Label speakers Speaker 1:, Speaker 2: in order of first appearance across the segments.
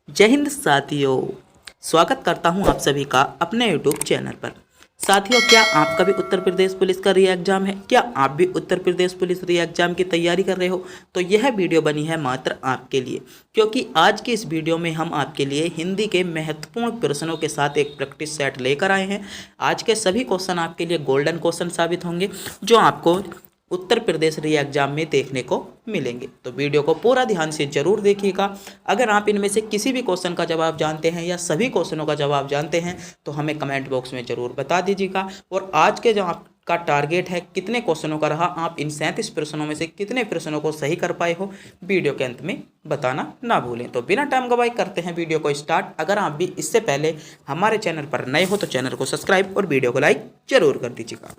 Speaker 1: जय हिंद साथियों। स्वागत करता हूं आप सभी का अपने यूट्यूब चैनल पर। साथियों, क्या आपका भी उत्तर प्रदेश पुलिस का री एग्जाम है? क्या आप भी उत्तर प्रदेश पुलिस री एग्जाम की तैयारी कर रहे हो? तो यह वीडियो बनी है मात्र आपके लिए, क्योंकि आज की इस वीडियो में हम आपके लिए हिंदी के महत्वपूर्ण प्रश्नों के साथ एक प्रैक्टिस सेट लेकर आए हैं। आज के सभी क्वेश्चन आपके लिए गोल्डन क्वेश्चन साबित होंगे, जो आपको उत्तर प्रदेश री एग्जाम में देखने को मिलेंगे। तो वीडियो को पूरा ध्यान से जरूर देखिएगा। अगर आप इनमें से किसी भी क्वेश्चन का जवाब जानते हैं या सभी क्वेश्चनों का जवाब जानते हैं तो हमें कमेंट बॉक्स में जरूर बता दीजिएगा। और आज के जो आपका टारगेट है कितने क्वेश्चनों का रहा, आप इन 37 प्रश्नों में से कितने प्रश्नों को सही कर पाए हो, वीडियो के अंत में बताना ना भूलें। तो बिना टाइम गवाए करते हैं वीडियो को स्टार्ट। अगर आप भी इससे पहले हमारे चैनल पर नए हो तो चैनल को सब्सक्राइब और वीडियो को लाइक जरूर कर दीजिएगा।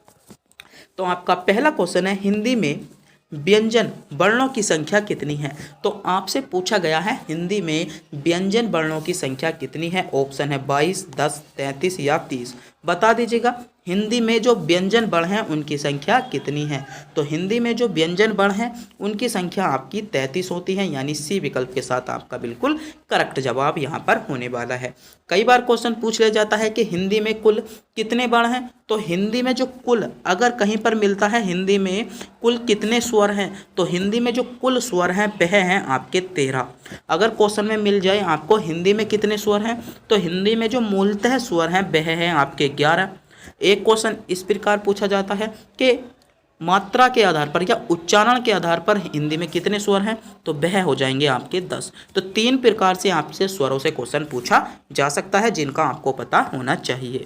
Speaker 1: तो आपका पहला क्वेश्चन है, हिंदी में व्यंजन वर्णों की संख्या कितनी है? तो आपसे पूछा गया है हिंदी में व्यंजन वर्णों की संख्या कितनी है। ऑप्शन है 22, 10, 33 या 30। बता दीजिएगा हिंदी में जो व्यंजन वर्ण हैं उनकी संख्या कितनी है। तो हिंदी में जो व्यंजन वर्ण हैं उनकी संख्या आपकी 33 होती है, यानी सी विकल्प के साथ आपका बिल्कुल करेक्ट जवाब यहाँ पर होने वाला है। कई बार क्वेश्चन पूछ लिया जाता है कि हिंदी में कुल कितने वर्ण हैं। तो हिंदी में जो कुल अगर कहीं पर मिलता है हिंदी में कुल कितने स्वर हैं, तो हिंदी में जो कुल स्वर हैं वह हैं आपके 13। अगर क्वेश्चन में मिल जाए आपको हिंदी में कितने स्वर हैं, तो हिंदी में जो मूलतः स्वर हैं वह हैं आपके 11। एक क्वेश्चन इस प्रकार पूछा जाता है कि मात्रा के आधार पर या उच्चारण के आधार पर हिंदी में कितने स्वर हैं, तो वह हो जाएंगे आपके 10। तो 3 प्रकार से आपसे स्वरों से क्वेश्चन पूछा जा सकता है, जिनका आपको पता होना चाहिए।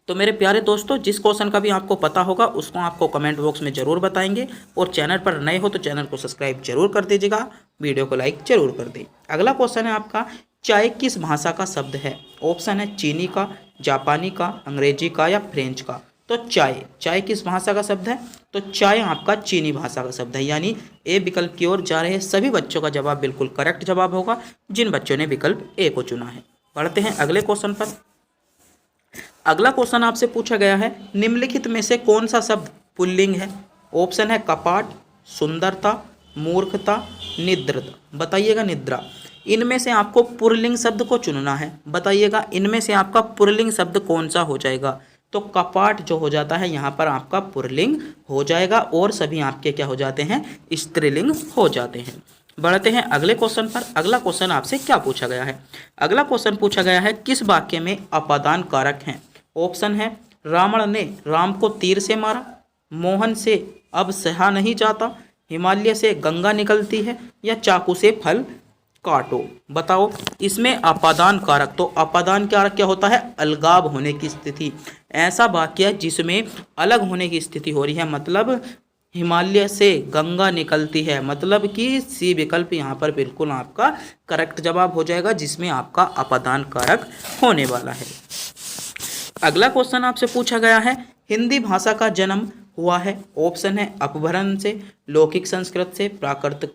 Speaker 1: तो मेरे प्यारे दोस्तों, जिस क्वेश्चन का भी आपको पता होगा उसको आपको कमेंट बॉक्स में जरूर बताएंगे। और चैनल पर नए हो तो चैनल को सब्सक्राइब जरूर कर दीजिएगा, वीडियो को लाइक जरूर कर दें। अगला क्वेश्चन है आपका, चाय किस भाषा का शब्द है? ऑप्शन है चीनी का, जापानी का, अंग्रेजी का या फ्रेंच का। तो चाय किस भाषा का शब्द है? तो चाय आपका चीनी भाषा का शब्द है, यानी ए विकल्प की ओर जा रहे सभी बच्चों का जवाब बिल्कुल करेक्ट जवाब होगा, जिन बच्चों ने विकल्प ए को चुना है। बढ़ते हैं अगले क्वेश्चन पर। अगला क्वेश्चन आपसे पूछा गया है, निम्नलिखित में से कौन सा शब्द पुल्लिंग है? ऑप्शन है कपाट, सुंदरता, मूर्खता, निद्रता। बताइएगा निद्रा। इनमें से आपको पुल्लिंग शब्द को चुनना है। बताइएगा इनमें से आपका पुल्लिंग शब्द कौन सा हो जाएगा। तो कपाट जो हो जाता है यहाँ पर आपका पुल्लिंग हो जाएगा, और सभी आपके क्या हो जाते हैं, स्त्रीलिंग हो जाते हैं। बढ़ते हैं अगले क्वेश्चन पर। अगला क्वेश्चन आपसे क्या पूछा गया है? अगला क्वेश्चन पूछा गया है, किस वाक्य में अपादान कारक हैं? ऑप्शन है रावण ने राम को तीर से मारा, मोहन से अब सहा नहीं जाता, हिमालय से गंगा निकलती है, या चाकू से फल काटो। बताओ इसमें अपादान कारक। तो अपादान कारक क्या होता है? अलगाव होने की स्थिति। ऐसा वाक्य जिसमें अलग होने की स्थिति हो रही है, मतलब हिमालय से गंगा निकलती है, मतलब कि सी विकल्प यहाँ पर बिल्कुल आपका करेक्ट जवाब हो जाएगा, जिसमें आपका अपादान कारक होने वाला है। अगला क्वेश्चन आपसे पूछा गया है, हिंदी भाषा का जन्म हुआ है? ऑप्शन है अपभ्रंश से, लौकिक संस्कृत से, प्राकृतिक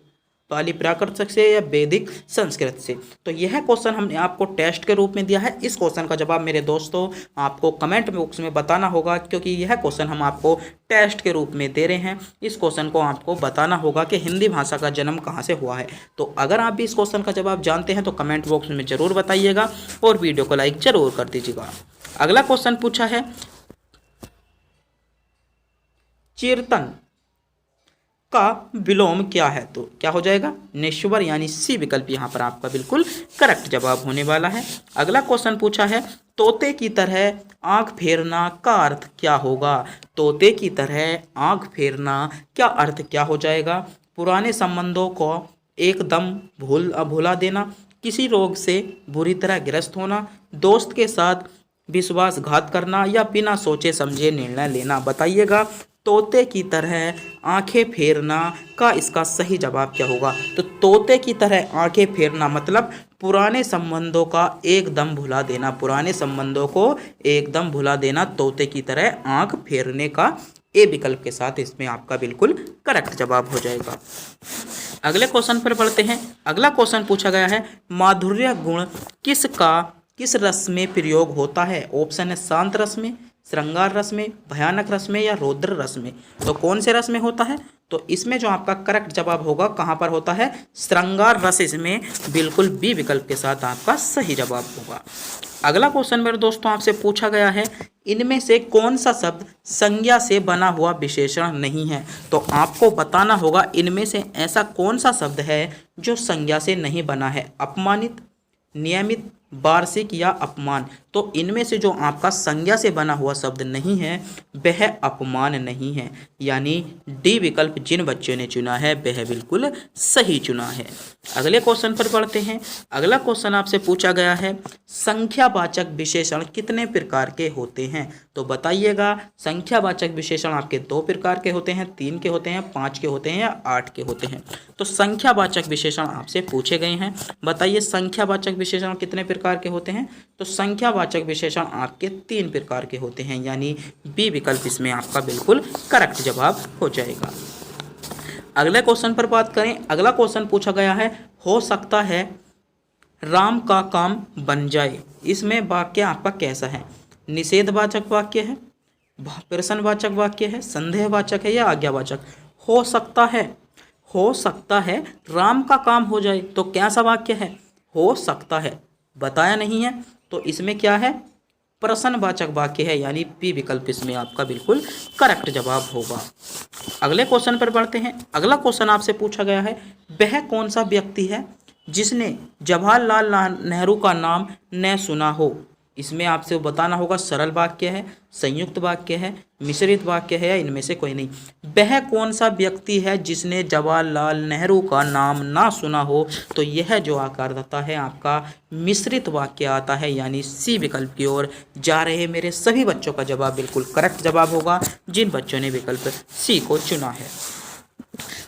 Speaker 1: पाली प्राकृत से, या वैदिक संस्कृत से। तो यह क्वेश्चन हमने आपको टेस्ट के रूप में दिया है। इस क्वेश्चन का जवाब मेरे दोस्तों आपको कमेंट बॉक्स में बताना होगा, क्योंकि यह क्वेश्चन हम आपको टेस्ट के रूप में दे रहे हैं। इस क्वेश्चन को आपको बताना होगा कि हिंदी भाषा का जन्म कहाँ से हुआ है। तो अगर आप भी इस क्वेश्चन का जवाब जानते हैं तो कमेंट बॉक्स में जरूर बताइएगा और वीडियो को लाइक जरूर कर दीजिएगा। अगला क्वेश्चन पूछा है, कीर्तन का विलोम क्या है? तो क्या हो जाएगा, नेश्वर, यानी सी विकल्प यहाँ पर आपका बिल्कुल करेक्ट जवाब होने वाला है। अगला क्वेश्चन पूछा है, तोते की तरह आंख फेरना का अर्थ क्या होगा? तोते की तरह आंख फेरना क्या अर्थ क्या हो जाएगा? पुराने संबंधों को एकदम भुला देना, किसी रोग से बुरी तरह ग्रस्त होना, दोस्त के साथ विश्वासघात करना, या बिना सोचे समझे निर्णय लेना। बताइएगा तोते की तरह आंखें फेरना का इसका सही जवाब क्या होगा? तो तोते की तरह आंखें फेरना मतलब पुराने संबंधों का एकदम भुला देना। पुराने संबंधों को एकदम भुला देना तोते की तरह आंख फेरने का ए विकल्प के साथ इसमें आपका बिल्कुल करेक्ट जवाब हो जाएगा। अगले क्वेश्चन पर बढ़ते हैं। अगला क्वेश्चन पूछा गया है, माधुर्य गुण किस रस में प्रयोग होता है? ऑप्शन है शांत रस में, श्रृंगार रस में, भयानक रस में या रौद्र रस में? तो कौन से रस में होता है? तो इसमें जो आपका करेक्ट जवाब होगा कहाँ पर होता है? श्रृंगार रस इसमें बिल्कुल बी विकल्प के साथ आपका सही जवाब होगा। अगला क्वेश्चन मेरे दोस्तों आपसे पूछा गया है, इनमें से कौन सा शब्द संज्ञा से बना हुआ विशेषण नहीं है? तो आपको बताना होगा इनमें से ऐसा कौन सा शब्द है जो संज्ञा से नहीं बना है। अपमानित, नियमित, वार्षिक या अपमान? तो इनमें से जो आपका संज्ञा से बना हुआ शब्द नहीं है वह अपमान नहीं है, यानी डी विकल्प जिन बच्चों ने चुना है वह बिल्कुल सही चुना है। अगले क्वेश्चन पर पढ़ते हैं। अगला क्वेश्चन आपसे पूछा गया है, संख्यावाचक विशेषण कितने प्रकार के होते हैं? तो बताइएगा, संख्यावाचक विशेषण आपके 2 प्रकार के होते हैं, 3 के होते हैं, 5 के होते हैं या 8 के होते हैं? तो संख्यावाचक विशेषण आपसे पूछे गए हैं, बताइए संख्यावाचक विशेषण कितने प्रकार के होते हैं? तो संख्यावाचक विशेषण आपके 3 प्रकार के होते हैं, यानी बी विकल्प इसमें आपका बिल्कुल करेक्ट जवाब हो जाएगा। अगले क्वेश्चन पर बात करें। अगला क्वेश्चन पूछा गया है, हो सकता है राम का काम बन जाए। इसमें वाक्य आपका कैसा है? निषेधवाचक वाक्य है, प्रश्नवाचक वाक्य है, संदेहवाचक है या आज्ञावाचक? हो सकता है, हो सकता है राम का काम हो जाए, तो कैसा वाक्य है? हो सकता है, बताया नहीं है, तो इसमें क्या है? प्रश्नवाचक वाक्य है, यानी पी विकल्प इसमें आपका बिल्कुल करेक्ट जवाब होगा। अगले क्वेश्चन पर बढ़ते हैं। अगला क्वेश्चन आपसे पूछा गया है, वह कौन सा व्यक्ति है जिसने जवाहरलाल नेहरू का नाम न सुना हो? इसमें आपसे बताना होगा सरल वाक्य है, संयुक्त वाक्य है, मिश्रित वाक्य है या इनमें से कोई नहीं। वह कौन सा व्यक्ति है जिसने जवाहरलाल नेहरू का नाम ना सुना हो? तो यह जो आकार देता है आपका मिश्रित वाक्य आता है, यानी सी विकल्प की ओर जा रहे मेरे सभी बच्चों का जवाब बिल्कुल करेक्ट जवाब होगा जिन बच्चों ने विकल्प सी को चुना है।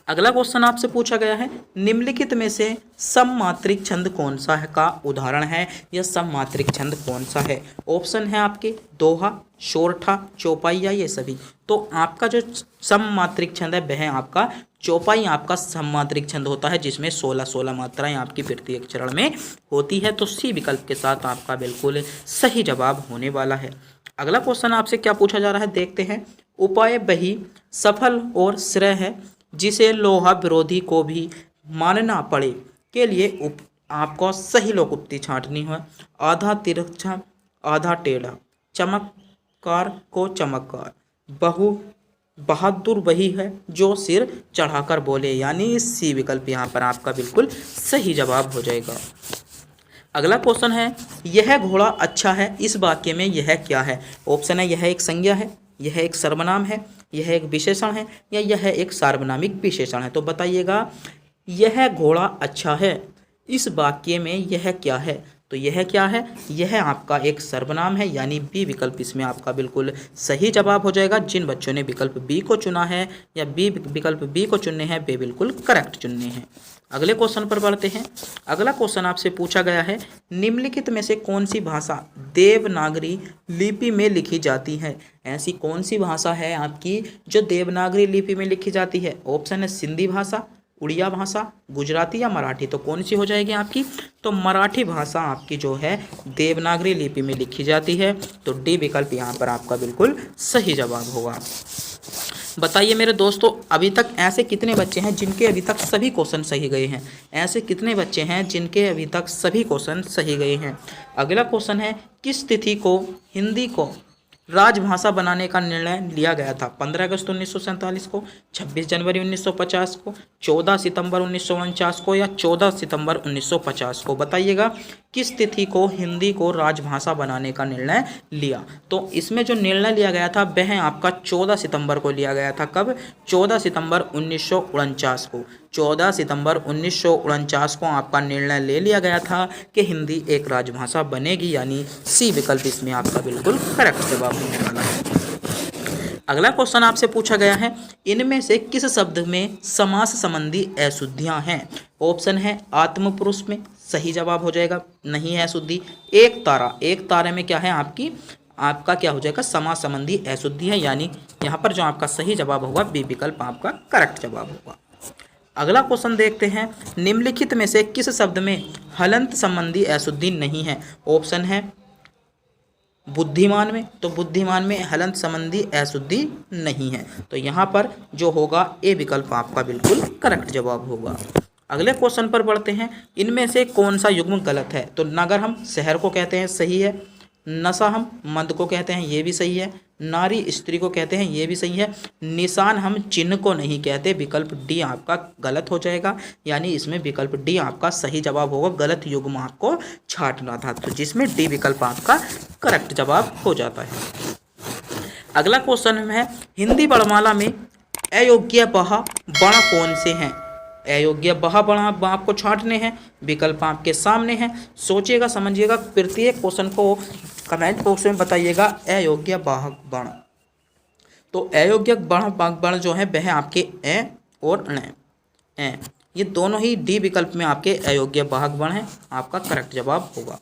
Speaker 1: अगला क्वेश्चन आपसे पूछा गया है, निम्नलिखित में से सममात्रिक छंद कौन सा है का उदाहरण है, या सममात्रिक छंद कौन सा है? ऑप्शन है आपके दोहा, शोरठा, चौपाई या ये सभी। तो आपका जो सममात्रिक छंद है वह आपका चौपाई आपका सममात्रिक छंद होता है, जिसमें 16 मात्राएं आपकी प्रत्येक चरण में होती है। तो सी विकल्प के साथ आपका बिल्कुल सही जवाब होने वाला है। अगला क्वेश्चन आपसे क्या पूछा जा रहा है, देखते हैं। उपाय वही सफल और श्रेय है जिसे लोहा विरोधी को भी मानना पड़े के लिए आपको सही लोकोक्ति छांटनी है। आधा तिरछा आधा टेढ़ा, चमत्कार को चमत्कार, बहादुर वही है जो सिर चढ़ाकर बोले, यानी सी विकल्प यहाँ पर आपका बिल्कुल सही जवाब हो जाएगा। अगला क्वेश्चन है, यह घोड़ा अच्छा है, इस वाक्य में यह क्या है? ऑप्शन है यह एक संज्ञा है, यह एक सर्वनाम है, यह एक विशेषण है या यह एक सार्वनामिक विशेषण है? तो बताइएगा, यह घोड़ा अच्छा है, इस वाक्य में यह क्या है? तो यह क्या है? यह आपका एक सर्वनाम है, यानी बी विकल्प इसमें आपका बिल्कुल सही जवाब हो जाएगा। जिन बच्चों ने विकल्प बी को चुना है या बी विकल्प बी को चुनने हैं वे बिल्कुल करेक्ट चुनने हैं। अगले क्वेश्चन पर बढ़ते हैं। अगला क्वेश्चन आपसे पूछा गया है, निम्नलिखित में से कौन सी भाषा देवनागरी लिपि में लिखी जाती है? ऐसी कौन सी भाषा है आपकी जो देवनागरी लिपि में लिखी जाती है? ऑप्शन है सिंधी भाषा, उड़िया भाषा, गुजराती या मराठी। तो कौन सी हो जाएगी आपकी? तो मराठी भाषा आपकी जो है देवनागरी लिपि में लिखी जाती है। तो डी विकल्प यहाँ पर आपका बिल्कुल सही जवाब होगा। बताइए मेरे दोस्तों, अभी तक ऐसे कितने बच्चे हैं जिनके अभी तक सभी क्वेश्चन सही गए हैं? ऐसे कितने बच्चे हैं जिनके अभी तक सभी क्वेश्चन सही गए हैं? अगला क्वेश्चन है, किस तिथि को हिंदी को राजभाषा बनाने का निर्णय लिया गया था? 15 अगस्त 1947 को, 26 जनवरी 1950 को, 14 सितंबर 1949 को या 14 सितंबर 1950 को? बताइएगा, किस तिथि को हिंदी को राजभाषा बनाने का निर्णय लिया? तो इसमें जो निर्णय लिया गया था वह आपका 14 सितंबर को लिया गया था। कब? 14 सितंबर 1949 को। 14 सितंबर 1949 को आपका निर्णय ले लिया गया था कि हिंदी एक राजभाषा बनेगी, यानी सी विकल्प इसमें आपका बिल्कुल करेक्ट जवाब होने वाला है। अगला क्वेश्चन आपसे पूछा गया है, इनमें से किस शब्द में समास संबंधी अशुद्धियां हैं? ऑप्शन है आत्मपुरुष में, सही जवाब हो जाएगा, नहीं है अशुद्धि। एक तारा, एक तारे में क्या है आपका क्या हो जाएगा? समास संबंधी अशुद्धि है, यानी यहाँ पर जो आपका सही जवाब होगा बी विकल्प आपका करेक्ट जवाब होगा। अगला क्वेश्चन देखते हैं, निम्नलिखित में से किस शब्द में हलंत संबंधी अशुद्धि नहीं है? ऑप्शन है बुद्धिमान में, तो बुद्धिमान में हलंत संबंधी अशुद्धि नहीं है, तो यहाँ पर जो होगा ए विकल्प आपका बिल्कुल करेक्ट जवाब होगा। अगले क्वेश्चन पर बढ़ते हैं। इनमें से कौन सा युग्म गलत है? तो नगर हम शहर को कहते हैं, सही है। नशा हम मद को कहते हैं, ये भी सही है। नारी स्त्री को कहते हैं, ये भी सही है। निशान हम चिन्ह को नहीं कहते, विकल्प डी आपका गलत हो जाएगा, यानी इसमें विकल्प डी आपका सही जवाब होगा। गलत युग्म आपको छांटना था, तो जिसमें डी विकल्प आपका करेक्ट जवाब हो जाता है। अगला क्वेश्चन है, हिंदी वर्णमाला में अयोग्य बह वर्ण कौन से हैं? अयोग्य बह वर्ण आपको छांटने हैं, विकल्प आपके सामने हैं। सोचिएगा, समझिएगा, प्रत्येक क्वेश्चन को कमेंट बॉक्स में बताइएगा। अयोग्य बह वर्ण, तो अयोग्य वर्ण जो है वह आपके ए और ए, ये दोनों ही डी विकल्प में आपके अयोग्य वाहक वर्ण है, आपका करेक्ट जवाब होगा।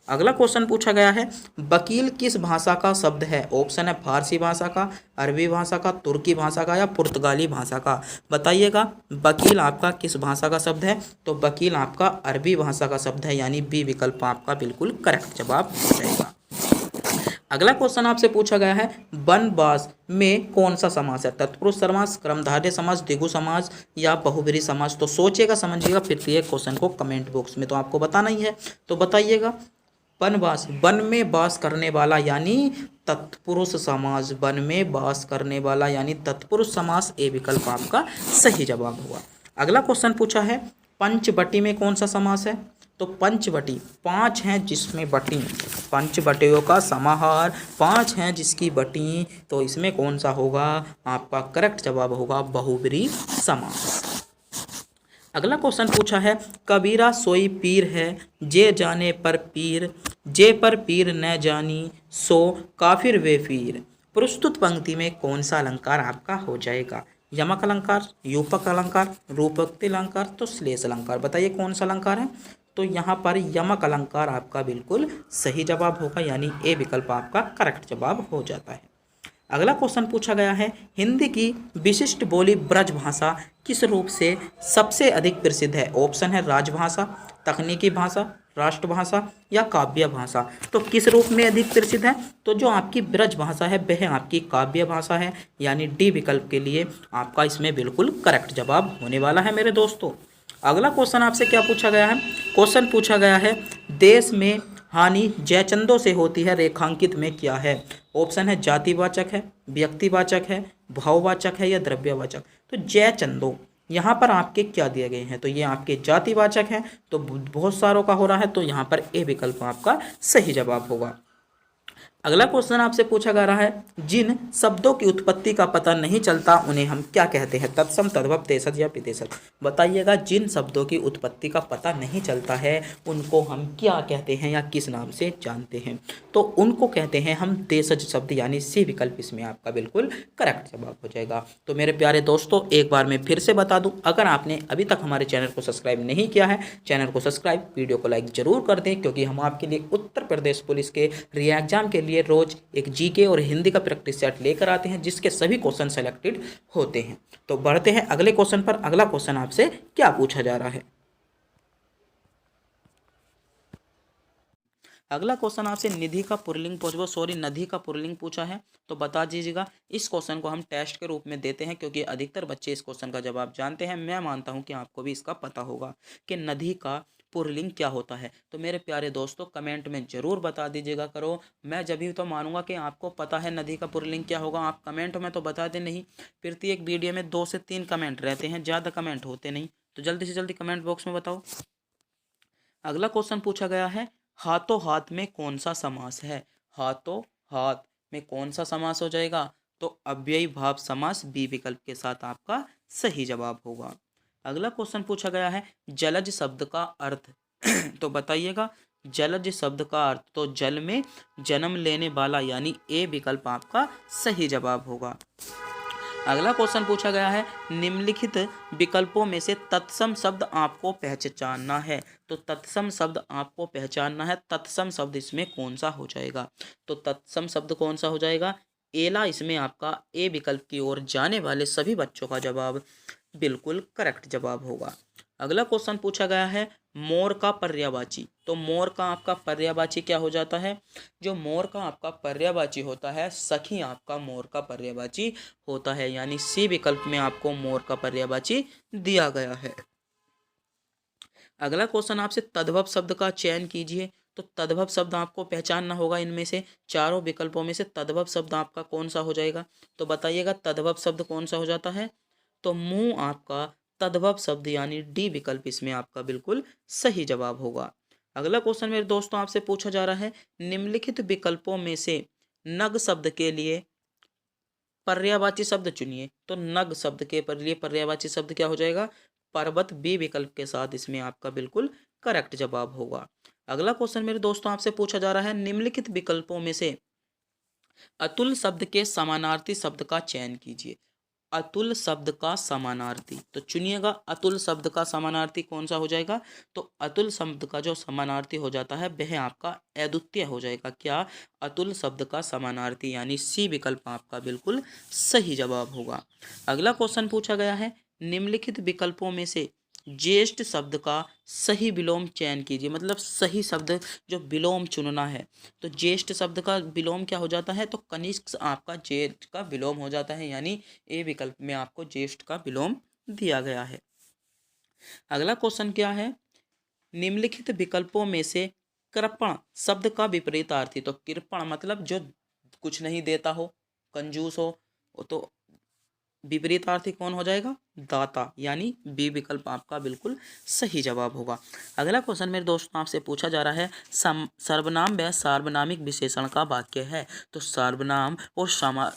Speaker 1: अगला क्वेश्चन पूछा गया है, वकील किस भाषा का शब्द है? ऑप्शन है फारसी भाषा का, अरबी भाषा का, तुर्की भाषा का या पुर्तगाली भाषा का। बताइएगा, वकील आपका किस भाषा का शब्द है? तो वकील आपका अरबी भाषा का शब्द है, यानी बी विकल्प आपका बिल्कुल करेक्ट जवाब हो जाएगा। अगला क्वेश्चन आपसे पूछा गया है, वनवास में कौन सा समास है? तत्पुरुष समास, कर्मधारय समास, द्विगु समास या बहुब्रीहि समास। तो सोचिएगा, समझिएगा, फिर ये क्वेश्चन को कमेंट बॉक्स में तो आपको बताना ही है, तो बताइएगा। वनवास, वन में वास करने वाला यानी तत्पुरुष समास, वन में वास करने वाला यानी तत्पुरुष समास, ए विकल्प आपका सही जवाब होगा। अगला क्वेश्चन पूछा है, पंचवटी में कौन सा समास है? तो पंचवटी, पांच हैं जिसमें बटी, पंचवटियों का समाहार, पांच हैं जिसकी बटी, तो इसमें कौन सा होगा? आपका करेक्ट जवाब होगा बहुब्रीहि समास। अगला क्वेश्चन पूछा है, कबीरा सोई पीर है, जे जाने पर पीर, जे पर पीर न जानी, सो काफिर वे पीर। प्रस्तुत पंक्ति में कौन सा अलंकार आपका हो जाएगा? यमक अलंकार, यूपक अलंकार, रूपक्ति अलंकार, तो श्लेष अलंकार। बताइए कौन सा अलंकार है? तो यहाँ पर यमक अलंकार आपका बिल्कुल सही जवाब होगा, यानी ए विकल्प आपका करेक्ट जवाब हो जाता है। अगला क्वेश्चन पूछा गया है, हिंदी की विशिष्ट बोली ब्रज भाषा किस रूप से सबसे अधिक प्रसिद्ध है? ऑप्शन है राजभाषा, तकनीकी भाषा, राष्ट्रभाषा या काव्य भाषा। तो किस रूप में अधिक प्रसिद्ध है? तो जो आपकी ब्रज भाषा है वह आपकी काव्य भाषा है, यानी डी विकल्प के लिए आपका इसमें बिल्कुल करेक्ट जवाब होने वाला है मेरे दोस्तों। अगला क्वेश्चन आपसे क्या पूछा गया है? क्वेश्चन पूछा गया है, देश में हानि जयचंदों से होती है, रेखांकित में क्या है? ऑप्शन है जातिवाचक है, व्यक्तिवाचक है, भाववाचक है या द्रव्यवाचक। तो जयचंदों यहाँ पर आपके क्या दिए गए हैं? तो ये आपके जातिवाचक हैं, तो बहुत सारों का हो रहा है, तो यहाँ पर ए विकल्प आपका सही जवाब होगा। अगला क्वेश्चन आपसे पूछा जा रहा है, जिन शब्दों की उत्पत्ति का पता नहीं चलता उन्हें हम क्या कहते हैं? तत्सम, तद्भव, तेसज या विदेशज। बताइएगा, जिन शब्दों की उत्पत्ति का पता नहीं चलता है उनको हम क्या कहते हैं या किस नाम से जानते हैं? तो उनको कहते हैं हम देशज शब्द, यानी सी विकल्प इसमें आपका बिल्कुल करेक्ट जवाब हो जाएगा। तो मेरे प्यारे दोस्तों, एक बार मैं फिर से बता दूं, अगर आपने अभी तक हमारे चैनल को सब्सक्राइब नहीं किया है, चैनल को सब्सक्राइब, वीडियो को लाइक जरूर कर दें, क्योंकि हम आपके लिए उत्तर प्रदेश पुलिस के री एग्जाम के लिए रोज एक जीके और हिंदी का प्रैक्टिस सेट लेकर आते हैं, जिसके सभी क्वेश्चन सेलेक्टेड होते हैं। तो बढ़ते हैं अगले क्वेश्चन पर। अगला क्वेश्चन आपसे क्या पूछा जा रहा है? अगला क्वेश्चन आपसे नदी का पुल्लिंग पूछा है, तो बता दीजिएगा। इस क्वेश्चन को हम टेस्ट के रूप में देते हैं, क्योंकि अधिकतर बच्चे इस क्वेश्चन का जवाब जानते हैं। मैं मानता हूं कि आपको भी इसका पता होगा कि नदी का पुल्लिंग क्या होता है। तो मेरे प्यारे दोस्तों, कमेंट में जरूर बता दीजिएगा करो। मैं जब भी तो मानूंगा कि आपको पता है नदी का पुल्लिंग क्या होगा। आप कमेंट में तो बता दें, नहीं प्रत्येक वीडियो में 2 से 3 कमेंट रहते हैं, ज़्यादा कमेंट होते नहीं, तो जल्दी से जल्दी कमेंट बॉक्स में बताओ। अगला क्वेश्चन पूछा गया है, हाथों हाथ में कौन सा समास है? हाथों हाथ में कौन सा समास हो जाएगा? तो अव्ययी भाव समास, बी विकल्प के साथ आपका सही जवाब होगा। अगला क्वेश्चन पूछा गया है, जलज शब्द का अर्थ तो बताइएगा, जलज शब्द का अर्थ, तो जल में जन्म लेने वाला, यानी ए विकल्प आपका सही जवाब होगा। अगला क्वेश्चन पूछा गया है, निम्नलिखित विकल्पों में से तत्सम शब्द आपको पहचानना है। तो तत्सम शब्द आपको पहचानना है, तत्सम शब्द इसमें कौन सा हो जाएगा? तो तत्सम शब्द कौन सा हो जाएगा? एला इसमें आपका ए विकल्प की ओर जाने वाले सभी बच्चों का जवाब बिल्कुल करेक्ट जवाब होगा। अगला क्वेश्चन पूछा गया है, मोर का पर्यायवाची, तो तो मोर का आपका पर्यायवाची क्या हो जाता है? जो मोर का आपका पर्यायवाची होता है सखी आपका मोर का पर्यायवाची होता है, यानी सी विकल्प में आपको मोर का पर्यायवाची दिया गया है। अगला क्वेश्चन आपसे तद्भव शब्द का चयन कीजिए। तो तद्भव शब्द आपको पहचानना होगा, इनमें से चारों विकल्पों में से तद्भव शब्द आपका कौन सा हो जाएगा? तो बताइएगा तद्भव शब्द कौन सा हो जाता है? तो मुंह आपका तद्भव शब्द यानी डी विकल्प इसमें आपका बिल्कुल सही जवाब होगा। अगला क्वेश्चन मेरे दोस्तों आपसे पूछा जा रहा है, निम्नलिखित विकल्पों में से नग शब्द के लिए पर्यायवाची शब्द चुनिए। तो नग शब्द के पर लिए पर्यायवाची शब्द क्या हो जाएगा? पर्वत, बी विकल्प के साथ इसमें आपका बिल्कुल करेक्ट जवाब होगा। अगला क्वेश्चन मेरे दोस्तों आपसे पूछा जा रहा है, निम्नलिखित विकल्पों में से अतुल शब्द के समानार्थी शब्द का चयन कीजिए। अतुल शब्द का समानार्थी, तो चुनिएगा अतुल शब्द का समानार्थी कौन सा हो जाएगा? तो अतुल शब्द का जो समानार्थी हो जाता है वह आपका अद्वितीय हो जाएगा। क्या? अतुल शब्द का समानार्थी यानी सी विकल्प आपका बिल्कुल सही जवाब होगा। अगला क्वेश्चन पूछा गया है, निम्नलिखित विकल्पों में से ज्येष्ठ शब्द का सही विलोम चयन कीजिए। मतलब सही शब्द जो विलोम चुनना है, तो ज्येष्ठ शब्द का विलोम क्या हो जाता है? तो कनिष्क आपका ज्येष्ठ का विलोम हो जाता है, यानी ए विकल्प में आपको ज्येष्ठ का विलोम दिया गया है। अगला क्वेश्चन क्या है, निम्नलिखित विकल्पों में से कृपण शब्द का विपरीतार्थी। तो कृपण मतलब जो कुछ नहीं देता हो, कंजूस हो, तो विपरीतार्थी कौन हो जाएगा? दाता, यानी बी विकल्प आपका बिल्कुल सही जवाब होगा। अगला क्वेश्चन मेरे दोस्तों आपसे पूछा जा रहा है, सर्वनाम व सार्वनामिक विशेषण का वाक्य है। तो सर्वनाम और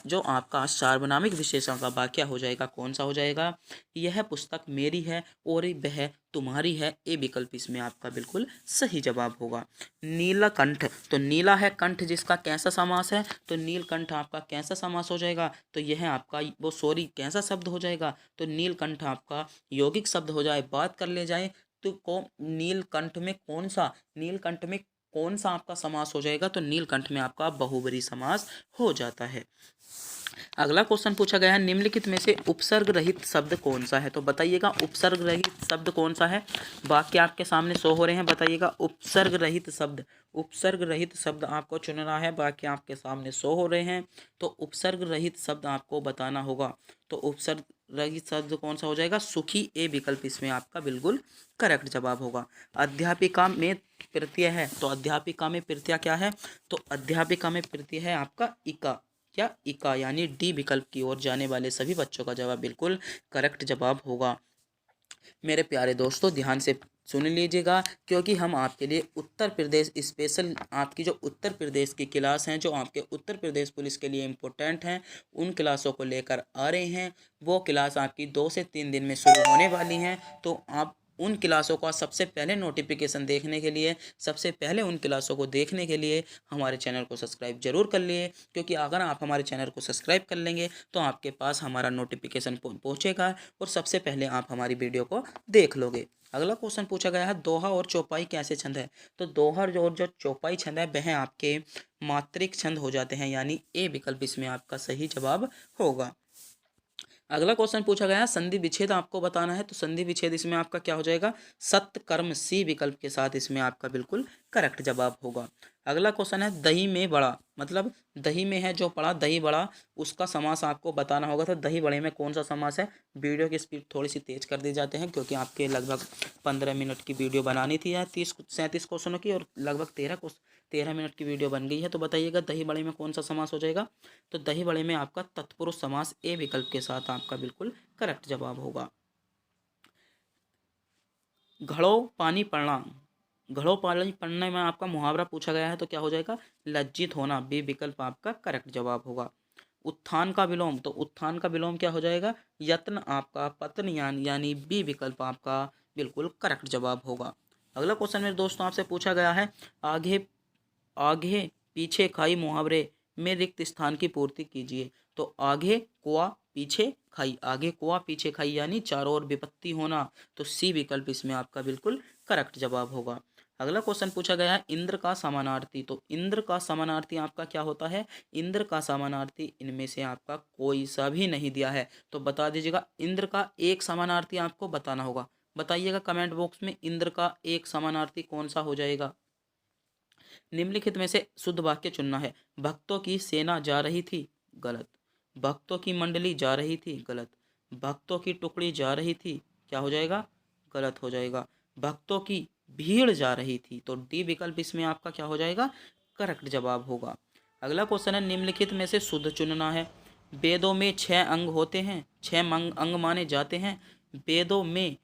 Speaker 1: जो आपका सार्वनामिक विशेषण का वाक्य हो जाएगा कौन सा हो जाएगा? यह पुस्तक मेरी है और वह तुम्हारी है, ए विकल्प इसमें आपका बिल्कुल सही जवाब होगा। नीलकंठ, तो नीला है कंठ जिसका कैसा समास है? तो नीलकंठ आपका कैसा समास हो जाएगा? तो यह आपका कैसा शब्द हो जाएगा? तो नीलकंठ आपका यौगिक शब्द हो जाए। बात कर ले जाए तो नीलकंठ में कौन सा आपका समास हो जाएगा? तो नीलकंठ में आपका बहुब्रीहि समास हो जाता है। अगला क्वेश्चन पूछा गया है, निम्नलिखित में से उपसर्ग रहित शब्द कौन सा है? तो बताइएगा उपसर्ग रहित शब्द कौन सा है? वाक्य आपके सामने शो हो रहे हैं, बताइएगा उपसर्ग रहित शब्द। उपसर्ग रहित शब्द आपको चुनना है, वाक्य आपके सामने शो हो रहे हैं, तो उपसर्ग रहित शब्द आपको बताना होगा। तो उपसर्ग रहित शब्द कौन सा हो जाएगा? सुखी, ए विकल्प इसमें आपका बिल्कुल करेक्ट जवाब होगा। अध्यापिका में प्रत्यय है, तो अध्यापिका में प्रत्यय क्या है? तो अध्यापिका में प्रत्यय है आपका इका या इका, यानी डी विकल्प की ओर जाने वाले सभी बच्चों का जवाब बिल्कुल करेक्ट जवाब होगा। मेरे प्यारे दोस्तों ध्यान से सुन लीजिएगा, क्योंकि हम आपके लिए उत्तर प्रदेश स्पेशल, आपकी जो उत्तर प्रदेश की क्लास हैं, जो आपके उत्तर प्रदेश पुलिस के लिए इम्पोर्टेंट हैं, उन क्लासों को लेकर आ रहे हैं। वो क्लास आपकी 2 से 3 दिन में शुरू होने वाली हैं। तो आप उन क्लासों का सबसे पहले नोटिफिकेशन देखने के लिए, सबसे पहले उन क्लासों को देखने के लिए हमारे चैनल को सब्सक्राइब जरूर कर लिए, क्योंकि अगर आप हमारे चैनल को सब्सक्राइब कर लेंगे तो आपके पास हमारा नोटिफिकेशन पहुंचेगा और सबसे पहले आप हमारी वीडियो को देख लोगे। अगला क्वेश्चन पूछा गया है, दोहा और चौपाई कैसे छंद है? तो दोहा और जो चौपाई छंद है वह आपके मात्रिक छंद हो जाते हैं, यानी ए विकल्प इसमें आपका सही जवाब होगा। अगला क्वेश्चन पूछा गया है, संधि विच्छेद आपको बताना है। तो संधि विच्छेद इसमें आपका क्या हो जाएगा? सत्य कर्म, सी विकल्प के साथ इसमें आपका बिल्कुल करेक्ट जवाब होगा। अगला क्वेश्चन है, दही में बड़ा, मतलब दही में है जो पड़ा, दही बड़ा, उसका समास आपको बताना होगा। तो दही बड़े में कौन सा समास है? वीडियो की स्पीड थोड़ी सी तेज कर दी जाते हैं, क्योंकि आपके लगभग 15 मिनट की वीडियो बनानी थी या 30-37 क्वेश्चनों की, और लगभग 13 मिनट की वीडियो बन गई है। तो बताइएगा दही बड़े में कौन सा समास हो जाएगा? तो दही बड़े में आपका तत्पुरुष समास, ए विकल्प के साथ आपका बिल्कुल करेक्ट जवाब होगा। घड़ो पानी पड़ना, घड़ो पानी पड़ने में आपका मुहावरा पूछा गया है, तो क्या हो जाएगा? लज्जित होना, बी विकल्प आपका करेक्ट जवाब होगा। उत्थान का विलोम, तो उत्थान का विलोम क्या हो जाएगा? यत्न आपका पतन, यानी बी विकल्प आपका बिल्कुल करेक्ट जवाब होगा। अगला क्वेश्चन मेरे दोस्तों आपसे पूछा गया है, आगे आगे पीछे खाई मुहावरे में रिक्त स्थान की पूर्ति कीजिए। तो आगे कुआ पीछे खाई, आगे कुआ पीछे खाई यानी चारों ओर विपत्ति होना, तो सी विकल्प इसमें आपका बिल्कुल करेक्ट जवाब होगा। अगला क्वेश्चन पूछा गया है, इंद्र का समानार्थी। तो इंद्र का समानार्थी आपका क्या होता है? इंद्र का समानार्थी इनमें से आपका कोई सा भी नहीं दिया है, तो बता दीजिएगा। इंद्र का एक समानार्थी आपको बताना होगा, बताइएगा कमेंट बॉक्स में इंद्र का एक समानार्थी कौन सा हो जाएगा। निम्नलिखित में से शुद्ध वाक्य चुनना है। भक्तों की सेना जा रही थी, गलत। भक्तों की मंडली जा रही थी, गलत। भक्तों की टुकड़ी जा रही थी, क्या हो जाएगा, गलत हो जाएगा। भक्तों की भीड़ जा रही थी, तो डी विकल्प इसमें आपका क्या हो जाएगा, करेक्ट जवाब होगा। अगला क्वेश्चन है, निम्नलिखित में से शुद्ध चुनना है। वेदों में 6 अंग होते हैं, 6 अंग माने जाते हैं। वेदों में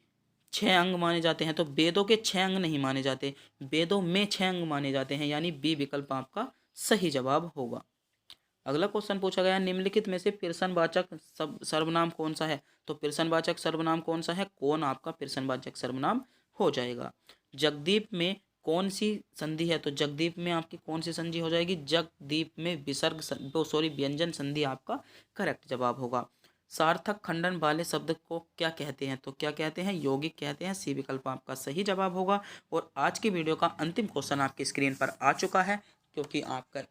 Speaker 1: 6 अंग माने जाते हैं, तो वेदों के 6 अंग नहीं माने जाते, वेदों में 6 अंग माने जाते हैं, यानी बी विकल्प आपका सही जवाब होगा। अगला क्वेश्चन पूछा गया, निम्नलिखित में से प्रश्नवाचक सर्वनाम कौन सा है, तो प्रश्नवाचक सर्वनाम कौन सा है, कौन आपका प्रश्नवाचक सर्वनाम हो जाएगा। जगदीप में कौन सी संधि है, तो जगदीप में आपकी कौन सी संधि हो जाएगी, जगदीप में विसर्ग व्यंजन संधि आपका करेक्ट जवाब होगा। सार्थक खंडन वाले शब्द को क्या कहते हैं, तो क्या कहते हैं, यौगिक कहते हैं, सी विकल्प आपका सही जवाब होगा। और आज की वीडियो का अंतिम क्वेश्चन आपकी स्क्रीन पर आ चुका है, क्योंकि आपका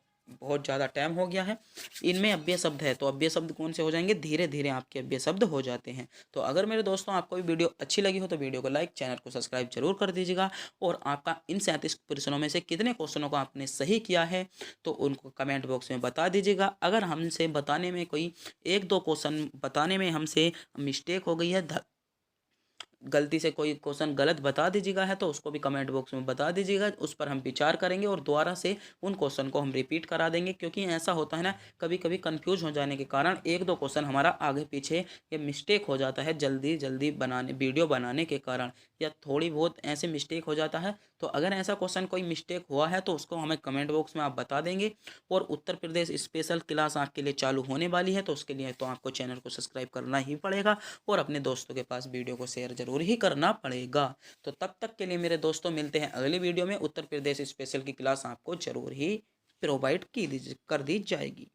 Speaker 1: बहुत ज़्यादा टाइम हो गया है। इनमें अव्यय शब्द है, तो अव्यय शब्द कौन से हो जाएंगे, धीरे धीरे आपके अव्यय शब्द हो जाते हैं। तो अगर मेरे दोस्तों आपको भी वीडियो अच्छी लगी हो तो वीडियो को लाइक, चैनल को सब्सक्राइब जरूर कर दीजिएगा। और आपका इन 37 प्रश्नों में से कितने क्वेश्चनों को आपने सही किया है तो उनको कमेंट बॉक्स में बता दीजिएगा। अगर हमसे बताने में कोई 1-2 क्वेश्चन बताने में हमसे मिस्टेक हो गई है, गलती से कोई क्वेश्चन गलत बता दीजिएगा है, तो उसको भी कमेंट बॉक्स में बता दीजिएगा, उस पर हम विचार करेंगे और दोबारा से उन क्वेश्चन को हम रिपीट करा देंगे। क्योंकि ऐसा होता है ना, कभी कभी कंफ्यूज हो जाने के कारण 1-2 क्वेश्चन हमारा आगे पीछे ये मिस्टेक हो जाता है, जल्दी जल्दी बनाने वीडियो बनाने के कारण, या थोड़ी बहुत ऐसे मिस्टेक हो जाता है। तो अगर ऐसा क्वेश्चन कोई मिस्टेक हुआ है तो उसको हमें कमेंट बॉक्स में आप बता देंगे। और उत्तर प्रदेश स्पेशल क्लास आपके लिए चालू होने वाली है, तो उसके लिए तो आपको चैनल को सब्सक्राइब करना ही पड़ेगा और अपने दोस्तों के पास वीडियो को शेयर जरूर ही करना पड़ेगा। तो तब तक के लिए मेरे दोस्तों मिलते हैं अगली वीडियो में। उत्तर प्रदेश स्पेशल की क्लास आपको जरूर ही प्रोवाइड कर दी जाएगी।